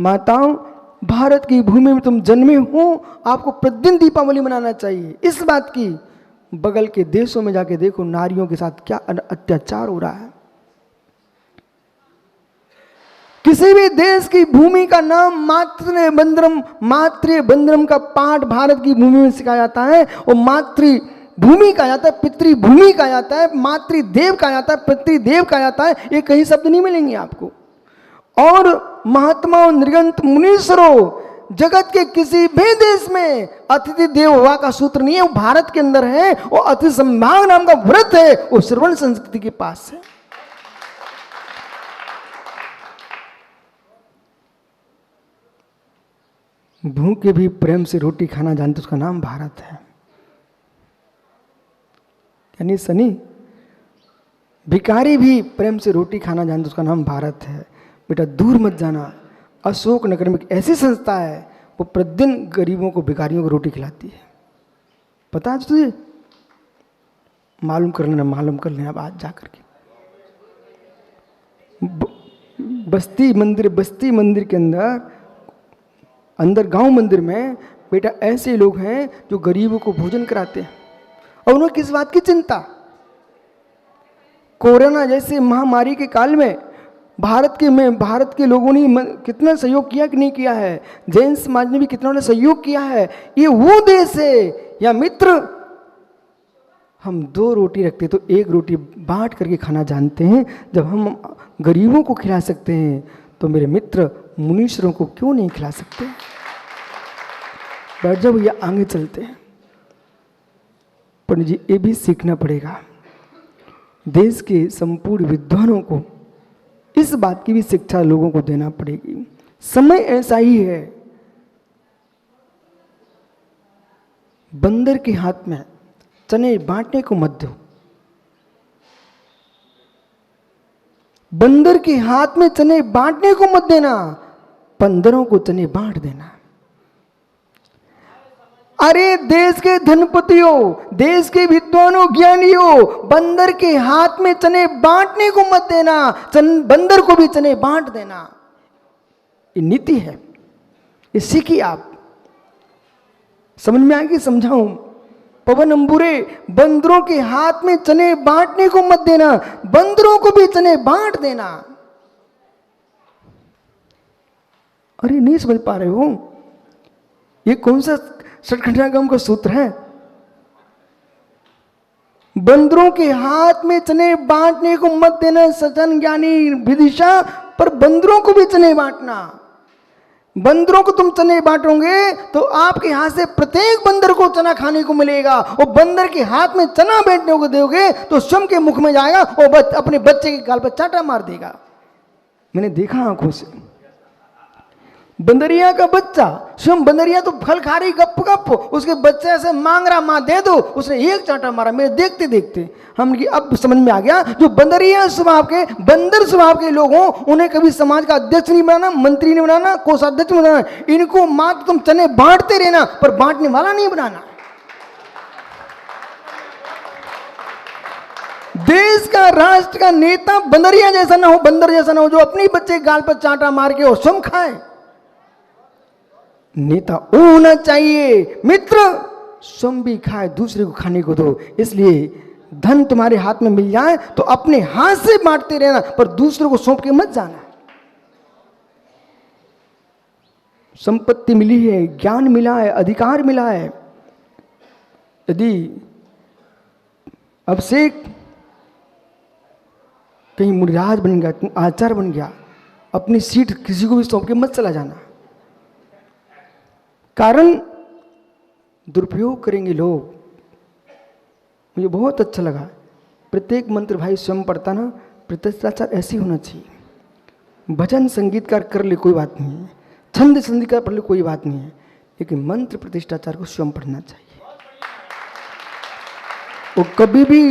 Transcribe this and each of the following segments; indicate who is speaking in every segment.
Speaker 1: माताओं, भारत की भूमि में तुम जन्मे हो, आपको प्रतिदिन दीपावली मनाना चाहिए। इस बात की बगल के देशों में जाके देखो नारियों के साथ क्या अत्याचार हो रहा है। किसी भी देश की भूमि का नाम मातृ बंदरम का पाठ भारत की भूमि में सिखाया जाता है। और मातृ भूमि कहा जाता है, पितृभूमि कहा जाता है, मातृदेव कहा जाता है, पितृदेव कहा जाता है। ये कहीं शब्द नहीं मिलेंगे आपको। और महात्माओं, निर्गंत मुनीश्वरों, जगत के किसी भी देश में अतिथि देव भव का सूत्र नहीं है, वो भारत के अंदर है। और अतिथि संभाग नाम का व्रत है, वो श्रवण संस्कृति के पास है। भूखे भी प्रेम से रोटी खाना जानते, उसका नाम भारत है। यानी सनी, भिखारी भी प्रेम से रोटी खाना जानते, उसका नाम भारत है। बेटा दूर मत जाना, अशोक नगर में एक ऐसी संस्था है, वो प्रतिदिन गरीबों को, भिखारियों को रोटी खिलाती है। पता है तुझे? मालूम कर लेना अब आज जाकर के। बस्ती मंदिर के अंदर गांव मंदिर में बेटा ऐसे लोग हैं जो गरीबों को भोजन कराते हैं। और उन्हें किस बात की चिंता? कोरोना जैसे महामारी के काल में भारत के लोगों ने कितना सहयोग किया कि नहीं किया है? जैन समाज ने भी कितना सहयोग किया है। ये वो देश है या मित्र, हम 2 रोटी रखते तो 1 रोटी बांट करके खाना जानते हैं। जब हम गरीबों को खिला सकते हैं तो मेरे मित्र मुनीश्वरों को क्यों नहीं खिला सकते? बैठ जाओ, ये आगे चलते हैं। पंडित जी, ये भी सीखना पड़ेगा। देश के संपूर्ण विद्वानों को इस बात की भी शिक्षा लोगों को देना पड़ेगी। समय ऐसा ही है, बंदर के हाथ में चने बांटने को मत दो। बंदर के हाथ में चने बांटने को मत देना, बंदरों को चने बांट देना। अरे देश के धनपतियों, देश के विद्वानों, ज्ञानियों, बंदर के हाथ में चने बांटने को मत देना, बंदर को भी चने बांट देना। ये नीति है, ये सीखिए आप। समझ में आएगी? समझाऊं? पवन अंबुरे, बंदरों के हाथ में चने बांटने को मत देना, बंदरों को भी चने बांट देना। अरे नहीं समझ पा रहे हो? ये कौन सा षटखंडागम का सूत्र है? बंदरों के हाथ में चने बांटने को मत देना, सज्जन ज्ञानी विदिशा, पर बंदरों को भी चने बांटना। बंदरों को तुम चने बांटोगे तो आपके हाथ से प्रत्येक बंदर को चना खाने को मिलेगा। और बंदर के हाथ में चना बैठने को दोगे तो स्वयं के मुख में जाएगा और अपने बच्चे के गाल पर चाटा मार देगा। मैंने देखा आंखों से। बंदरिया का बच्चा, स्वयं बंदरिया तो फल खा रही गप गप, उसके बच्चे से मांग रहा मां दे दो, उसने एक चांटा मारा। मेरे देखते देखते हम अब समझ में आ गया, जो बंदरिया स्वभाव के, बंदर स्वभाव के लोग हों, उन्हें कभी समाज का अध्यक्ष नहीं बनाना, मंत्री नहीं बनाना, कोषाध्यक्ष नहीं बनाना। इनको मात्र तुम चने बांटते रहना, पर बांटने वाला नहीं बनाना। देश का, राष्ट्र का नेता बंदरिया जैसा ना हो, बंदर जैसा ना हो, जो अपने बच्चे गाल पर चांटा मार के और स्वयं खाए। नेता वो होना चाहिए, मित्र स्वयं भी खाए, दूसरे को खाने को दो। इसलिए धन तुम्हारे हाथ में मिल जाए तो अपने हाथ से बांटते रहना, पर दूसरों को सौंप के मत जाना। संपत्ति मिली है, ज्ञान मिला है, अधिकार मिला है। यदि अभिषेक कहीं मुनिराज बन गया, तुम आचार्य बन गया, अपनी सीट किसी को भी सौंप के मत चला जाना। कारण दुरुपयोग करेंगे लोग। मुझे बहुत अच्छा लगा, प्रत्येक मंत्र भाई स्वयं पढ़ता ना, प्रतिष्ठाचार ऐसी होना चाहिए। भजन संगीतकार कर ले कोई बात नहीं है, छंद संगीतकार पढ़ ले कोई बात नहीं है, लेकिन मंत्र प्रतिष्ठाचार को स्वयं पढ़ना चाहिए। वो कभी भी,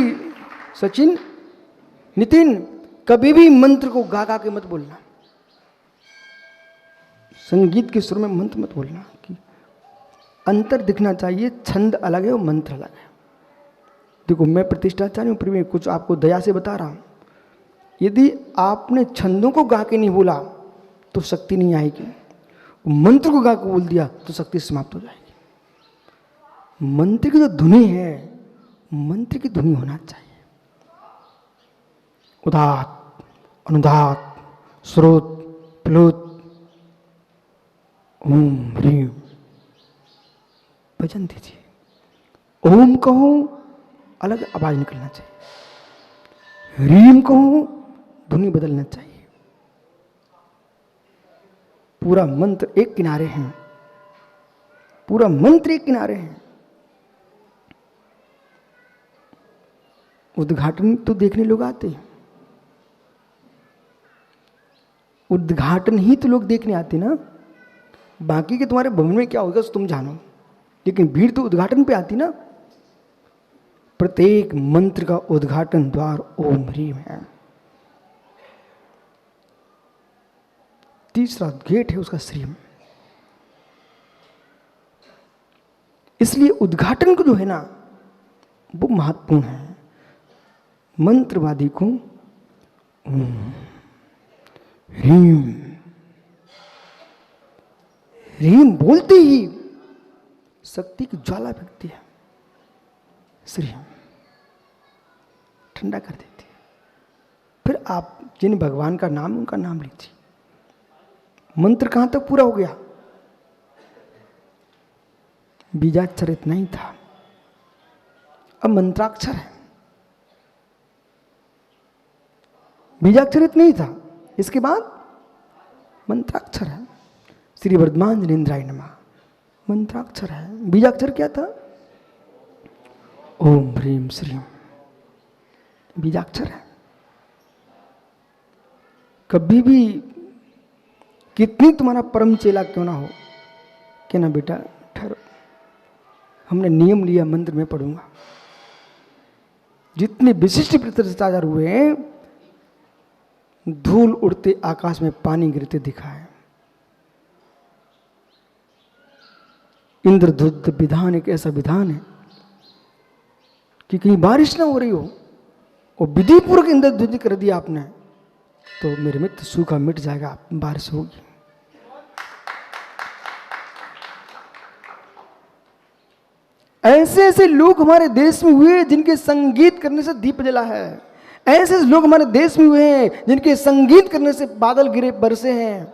Speaker 1: सचिन, नितिन, कभी भी मंत्र को गा गा के मत बोलना। संगीत के सुर में मंत्र मत बोलना, कि अंतर दिखना चाहिए। छंद अलग है और मंत्र अलग है। देखो मैं प्रतिष्ठाचार्य हूँ, फिर मैं कुछ आपको दया से बता रहा हूँ। यदि आपने छंदों को गा के नहीं बोला तो शक्ति नहीं आएगी। मंत्र को गा के बोल दिया तो शक्ति समाप्त हो जाएगी। मंत्र की जो धुनी है, मंत्र की धुनी होना चाहिए। उदात, अनुदात, स्रोत, प्लुत, ओम ह्रीम, भजन दीजिए। ओम कहो अलग आवाज निकलना चाहिए, ह्रीम कहो धुनी बदलना चाहिए। पूरा मंत्र एक किनारे है, पूरा मंत्र एक किनारे है। उद्घाटन तो देखने लोग आते हैं, उद्घाटन ही तो लोग देखने आते ना। बाकी के तुम्हारे भवन में क्या होगा तुम जानो, लेकिन भीड़ तो उद्घाटन पे आती ना। प्रत्येक मंत्र का उद्घाटन द्वार ओम ह्रीम है। तीसरा गेट है उसका श्रीम। इसलिए उद्घाटन को जो है ना वो महत्वपूर्ण है। मंत्रवादी को ओम ह्रीम, ह्रीम बोलते ही शक्ति की ज्वाला फेंकती है, श्रीम ठंडा कर देती है। फिर आप जिन भगवान का नाम उनका नाम लीजिए। मंत्र कहां तक पूरा हो गया? बीजाक्षर इतना ही था, अब मंत्राक्षर है। बीजाक्षर इतना ही था, इसके बाद मंत्राक्षर है। श्री वर्धमान जनेन्द्राय नमः मंत्राक्षर है। बीजाक्षर क्या था? ओम ह्रीम श्रीम, बीजाक्षर है। कभी भी कितनी तुम्हारा परम चेला क्यों ना हो, क्या ना बेटा ठहरो, हमने नियम लिया मंत्र में पढ़ूंगा। जितने विशिष्ट प्रतिष्ठाचार हुए हैं, धूल उड़ते आकाश में पानी गिरते दिखा है। इंद्रधुत विधान एक ऐसा विधान है कि कहीं बारिश ना हो रही हो और विधिपूर्वक इंद्रधुत कर दिया आपने, तो मेरे मित्र सूखा मिट जाएगा, बारिश होगी। ऐसे ऐसे लोग हमारे देश में हुए जिनके संगीत करने से दीप जला है। ऐसे ऐसे लोग हमारे देश में हुए हैं जिनके संगीत करने से बादल गिरे बरसे हैं।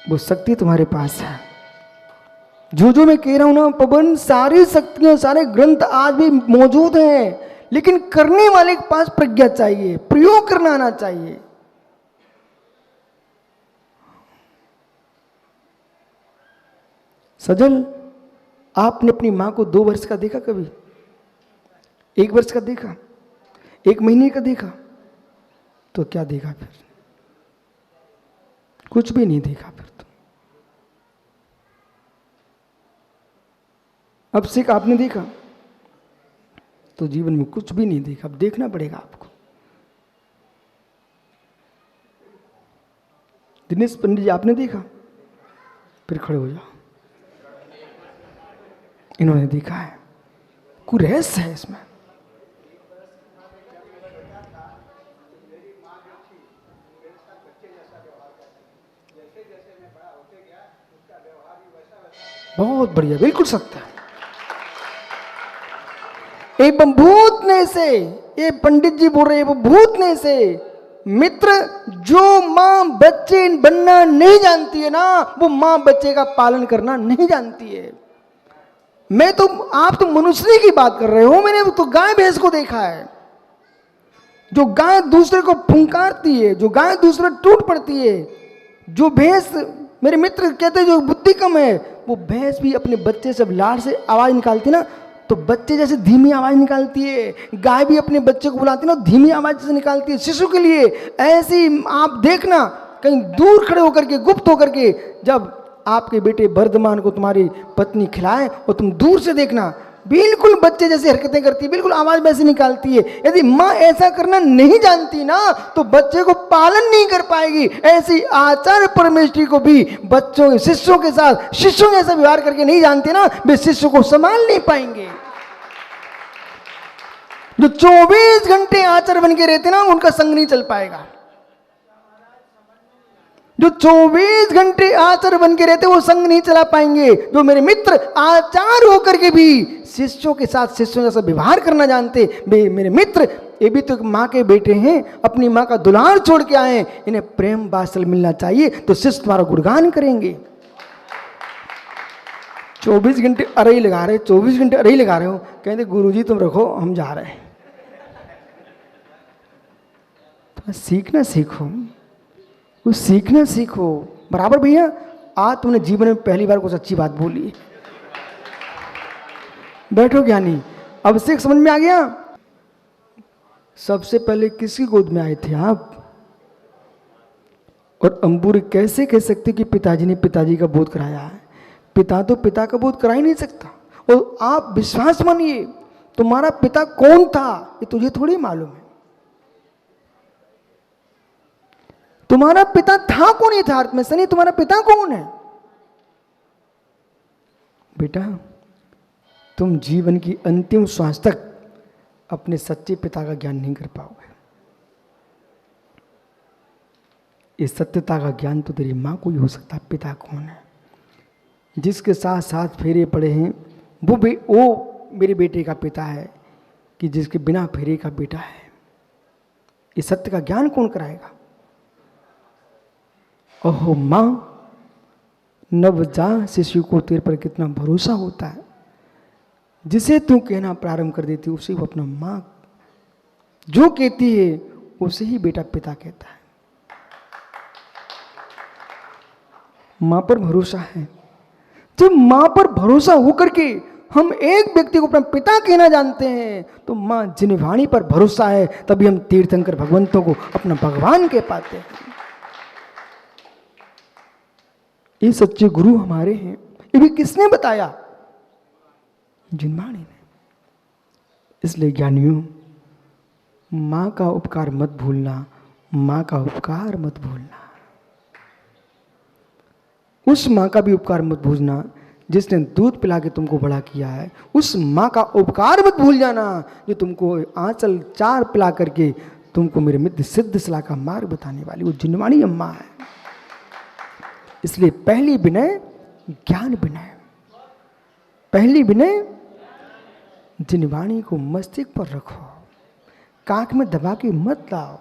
Speaker 1: वो शक्ति तुम्हारे पास है। जो मैं कह रहा हूं ना पवन, सारी शक्तियां सारे ग्रंथ आज भी मौजूद हैं, लेकिन करने वाले के पास प्रज्ञा चाहिए, प्रयोग करना आना चाहिए। सजल, आपने अपनी मां को 2 वर्ष का देखा कभी? 1 वर्ष का देखा? 1 महीने का देखा? तो क्या देखा फिर? कुछ भी नहीं देखा फिर तो। अब से आपने देखा तो जीवन में कुछ भी नहीं देखा। अब देखना पड़ेगा आपको। दिनेश पंडित जी आपने देखा? फिर खड़े हो जाओ। इन्होंने देखा है, कोई रहस्य है इसमें। बहुत बढ़िया, बिल्कुल सत्य है। एवं भूतने से, ये पंडित जी बोल रहे हैं, वो भूतने से मित्र, जो मां बच्चे बनना नहीं जानती है ना, वो मां बच्चे का पालन करना नहीं जानती है। आप तो मनुष्य की बात कर रहे हो, मैंने तो गाय भैंस को देखा है। जो गाय दूसरे को फुंकारती है, जो गाय दूसरे टूट पड़ती है, जो भैंस, मेरे मित्र कहते हैं जो बुद्धि कम है, वो भैंस भी अपने बच्चे से लाड़ से आवाज निकालती ना, तो बच्चे जैसे धीमी आवाज निकालती है। गाय भी अपने बच्चे को बुलाती ना, धीमी आवाज से निकालती है शिशु के लिए। ऐसी आप देखना, कहीं दूर खड़े होकर के, गुप्त होकर के, जब आपके बेटे वर्धमान को तुम्हारी पत्नी खिलाए और तुम दूर से देखना, बिल्कुल बच्चे जैसे हरकतें करती है, बिल्कुल आवाज वैसे निकालती है। यदि माँ ऐसा करना नहीं जानती ना, तो बच्चे को पालन नहीं कर पाएगी। ऐसी आचार्य परमेश्वरी को भी बच्चों, शिष्यों के साथ शिष्यों जैसा व्यवहार करके नहीं जानते ना, वे शिष्यों को संभाल नहीं पाएंगे। जो 24 घंटे आचार्य बन के रहते ना, उनका संग नहीं चल पाएगा। जो 24 घंटे आचार्य बन के रहते वो संग नहीं चला पाएंगे। जो मेरे मित्र आचार्य होकर के भी शिष्यों के साथ शिष्यों जैसा व्यवहार करना जानते, मेरे मित्र ये भी तो माँ के बेटे हैं, अपनी माँ का दुलार छोड़ के आए, इन्हें प्रेम वात्सल्य मिलना चाहिए, तो शिष्य तुम्हारा गुणगान करेंगे। 24 घंटे अरई लगा रहे, 24 घंटे अरई लगा रहे हो, कहते गुरुजी तुम रखो हम जा रहे हैं। तो सीखना सीखो, कुछ सीखना सीखो। बराबर भैया, आज तुमने जीवन में पहली बार कुछ अच्छी बात बोली। बैठो ज्ञानी, अब से समझ में आ गया। सबसे पहले किसकी गोद में आए थे आप? और अंबुर कैसे कह सकते कि पिताजी ने पिताजी का बोध कराया है? पिता तो पिता का बोध करा ही नहीं सकता। और आप विश्वास मानिए, तुम्हारा पिता कौन था ये तुझे थोड़ी मालूम है। तुम्हारा पिता था कौन यथार्थ में? सनी, तुम्हारा पिता कौन है? बेटा, तुम जीवन की अंतिम श्वास तक अपने सच्चे पिता का ज्ञान नहीं कर पाओगे। इस सत्यता का ज्ञान तो तेरी मां को ही हो सकता है। पिता कौन है? जिसके साथ साथ फेरे पड़े हैं वो मेरे बेटे का पिता है कि जिसके बिना फेरे का बेटा है। इस सत्य का ज्ञान कौन कराएगा? ओहो मां, नवजात शिशु को तेरे पर कितना भरोसा होता है। जिसे तू कहना प्रारंभ कर देती उसे वो अपना मां जो कहती है उसे ही बेटा पिता कहता है। मां पर भरोसा है। जब मां पर भरोसा होकर के हम एक व्यक्ति को अपना पिता कहना जानते हैं तो मां जिनवाणी पर भरोसा है, तभी हम तीर्थंकर भगवंतों को अपना भगवान कह पाते हैं। ये सच्चे गुरु हमारे हैं। ये भी किसने बताया? जिनवाणी ने। इसलिए ज्ञानियों, मां का उपकार मत भूलना, मां का उपकार मत भूलना। उस मां का भी उपकार मत भूलना जिसने दूध पिला के तुमको बड़ा किया है। उस मां का उपकार मत भूल जाना जो तुमको आंचल चार पिला करके तुमको मेरे मित्र सिद्ध सलाह का मार्ग बताने वाली वो जिनवाणी अम्मा है। इसलिए पहली विनय ज्ञान विनय, पहली विनय जिनवाणी को मस्तिष्क पर रखो, कांख में दबा के मत लाओ,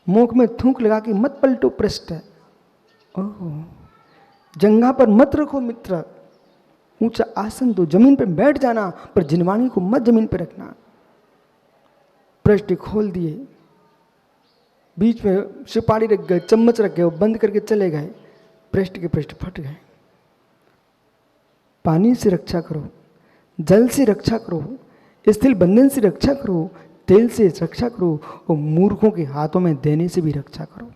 Speaker 1: मुख में थूक लगा के मत पलटो पृष्ठ। ओह, जंघा पर मत रखो मित्र, ऊंचा आसन दो, जमीन पर बैठ जाना, पर जिनवाणी को मत जमीन पर रखना। पृष्ठ खोल दिए, बीच में सुपारी रख गए, चम्मच रख गए, बंद करके चले गए, पृष्ठ के पृष्ठ फट गए। पानी से रक्षा करो, जल से रक्षा करो, स्थिल बंधन से रक्षा करो, तेल से रक्षा करो, और मूर्खों के हाथों में देने से भी रक्षा करो।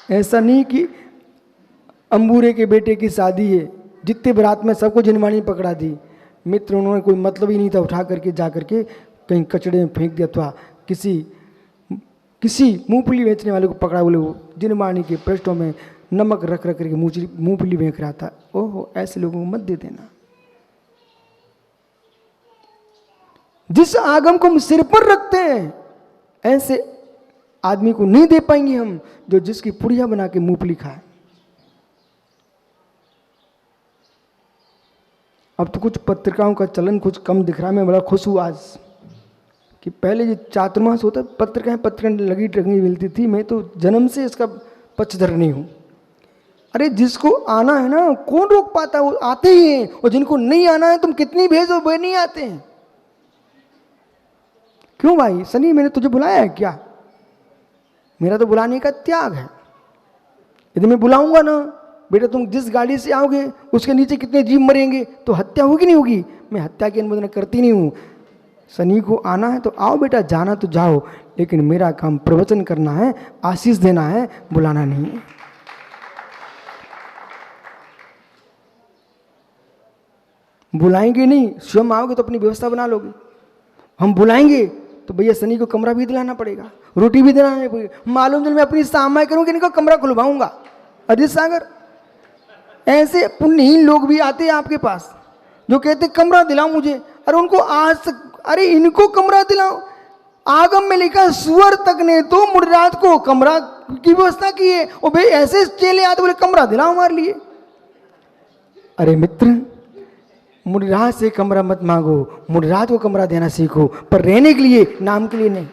Speaker 1: ऐसा नहीं कि अंबूरे के बेटे की शादी है, जितने बारात में सबको जिनवाणी पकड़ा दी। मित्र उन्होंने कोई मतलब ही नहीं था, उठा करके जा करके कहीं कचड़े में फेंक दिया, अथवा किसी मूंगफली बेचने वाले को पकड़ा, बोले वो जिनवाणी के पृष्ठों में नमक रख रख करके मूंगफली बेच रहा था। ओहो, ऐसे लोगों को मत दे देना। जिस आगम को हम सिर पर रखते हैं ऐसे आदमी को नहीं दे पाएंगे हम, जो जिसकी पुड़िया बना के मूंगफली खाए। अब तो कुछ पत्रिकाओं का चलन कुछ कम दिख रहा है। मैं बड़ा खुश हूँ आज कि पहले जो चातुर्मास होता पत्रिकाएं लगी टंगी मिलती थी। मैं तो जन्म से इसका पक्षधर नहीं हूँ। अरे जिसको आना है ना, कौन रोक पाता है? वो आते ही हैं, और जिनको नहीं आना है तुम कितनी भेजो वे नहीं आते हैं। क्यों भाई सनी, मैंने तुझे बुलाया है क्या? मेरा तो बुलाने का त्याग है। यदि मैं बुलाऊंगा ना, बेटा तुम जिस गाड़ी से आओगे उसके नीचे कितने जीव मरेंगे, तो हत्या होगी नहीं होगी? मैं हत्या की अनुमोदन करती नहीं हूँ। शनि को आना है तो आओ बेटा, जाना तो जाओ, लेकिन मेरा काम प्रवचन करना है, आशीष देना है, बुलाना नहीं है। बुलाएंगे नहीं, स्वयं आओगे तो अपनी व्यवस्था बना लोगे। हम बुलाएंगे तो भैया शनि को कमरा भी दिलाना पड़ेगा, रोटी भी दिलाना पड़ेगा। मालूम चल मैं अपनी सामाई करूँगी, इनको कमरा खुलवाऊंगा। अजीत सागर, ऐसे पुण्यहीन लोग भी आते हैं आपके पास जो कहते कमरा दिलाओ मुझे। अरे उनको आज तक, अरे इनको कमरा दिलाओ, आगम में लिखा सुअर तक ने तो मुर्रात को कमरा की व्यवस्था की है। और भाई ऐसे चेले आते बोले कमरा दिलाओ हमारे लिए। अरे मित्र, मुर्रात से कमरा मत मांगो, मुर्रात को कमरा देना सीखो, पर रहने के लिए, नाम के लिए नहीं।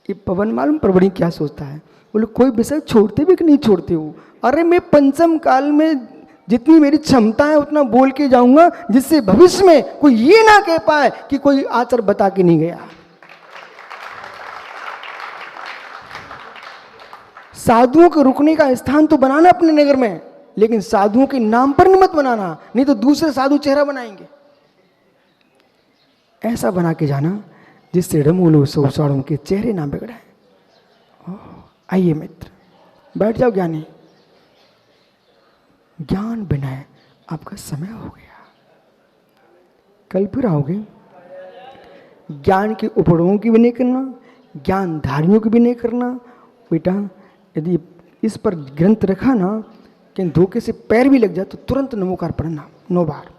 Speaker 1: ये पवन मालूम परवड़ी क्या सोचता है, बोले कोई विषय छोड़ते भी कि नहीं छोड़ते हो। अरे मैं पंचम काल में जितनी मेरी क्षमता है उतना बोल के जाऊंगा, जिससे भविष्य में कोई ये ना कह पाए कि कोई आचार बता के नहीं गया। साधुओं के रुकने का स्थान तो बनाना अपने नगर में, लेकिन साधुओं के नाम पर मत बनाना, नहीं तो दूसरे साधु चेहरा बनाएंगे। ऐसा बना के जाना जिससे रमूलो सौसाड़ों के चेहरे ना बिगड़े। आइए मित्र, बैठ जाओ ज्ञानी। ज्ञान बिना आपका समय हो गया, कल फिर आओगे। ज्ञान के उपड़ों की भी नहीं करना, ज्ञान धारियों की भी नहीं करना। बेटा यदि इस पर ग्रंथ रखा ना कि धोखे से पैर भी लग जाए तो तुरंत नमोकार पढ़ना 9 बार।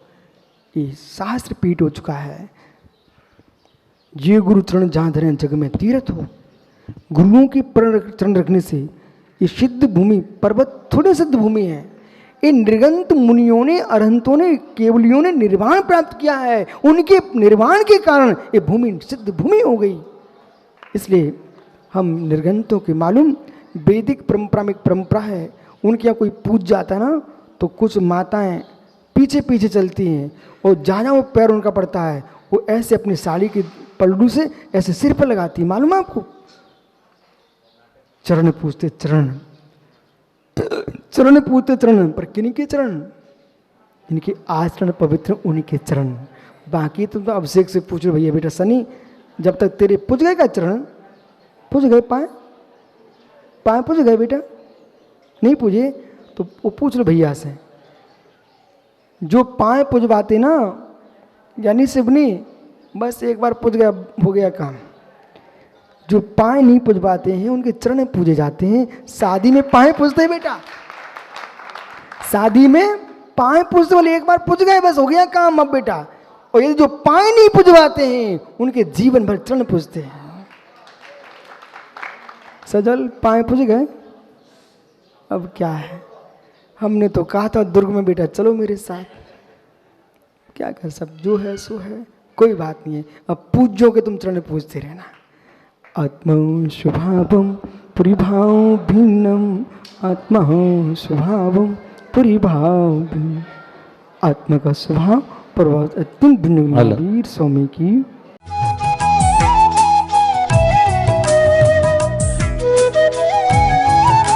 Speaker 1: ये शास्त्र पीठ हो चुका है। ये गुरु चरण जहाँ धरे जग में तीर्थ हो। गुरुओं की चरण रखने से ये सिद्ध भूमि, पर्वत थोड़ी सिद्ध भूमि है। ये निर्गंत मुनियों ने, अरहंतों ने, केवलियों ने निर्वाण प्राप्त किया है। उनके निर्वाण के कारण ये भूमि सिद्ध भूमि हो गई। इसलिए हम निर्गंतों के मालूम वैदिक परंपरा में एक परंपरा है, उनके यहाँ कोई पूज जाता है ना तो कुछ माताएं पीछे पीछे चलती हैं और जहाँ जहाँ वो पैर उनका पड़ता है वो ऐसे अपनी साड़ी के पल्लू से ऐसे सिर पर लगाती है। मालूम है आपको? चरण पूछते चरण, चरण पूछते चरण, पर किनके चरण? इनके आचरण पवित्र उन्हीं के चरण। बाकी तुम तो अभिषेक से पूछ रहे भैया बेटा सनी, जब तक तेरे पूछ गए का चरण, पूछ गए पाए, पाए पूछ गए बेटा, नहीं पूछे तो वो पूछ लो भैया से। जो पाए पुजवाते ना, यानी सिवनी बस एक बार पूछ गया हो गया काम। जो पाए नहीं पुजवाते हैं उनके चरण पूजे जाते हैं। शादी में पाए पूजते हैं बेटा, शादी में पाए पूजते वाले एक बार पूज गए बस हो गया काम अब बेटा। और यदि जो पाए नहीं पुजवाते हैं उनके जीवन भर चरण पूजते हैं। सजल पाए पूज गए, अब क्या है? हमने तो कहा था दुर्ग में बेटा चलो मेरे साथ, क्या कर, सब जो है सो है, कोई बात नहीं है। अब पूज्यों के तुम चरण पूजते रहना। आत्मा स्वभावम परिभाव भिन्नम, आत्मा स्वभावम परिभाव भिन्न। आत्मा का स्वभाव प्रभाव अत्यंत भिन्न। वीर स्वामी की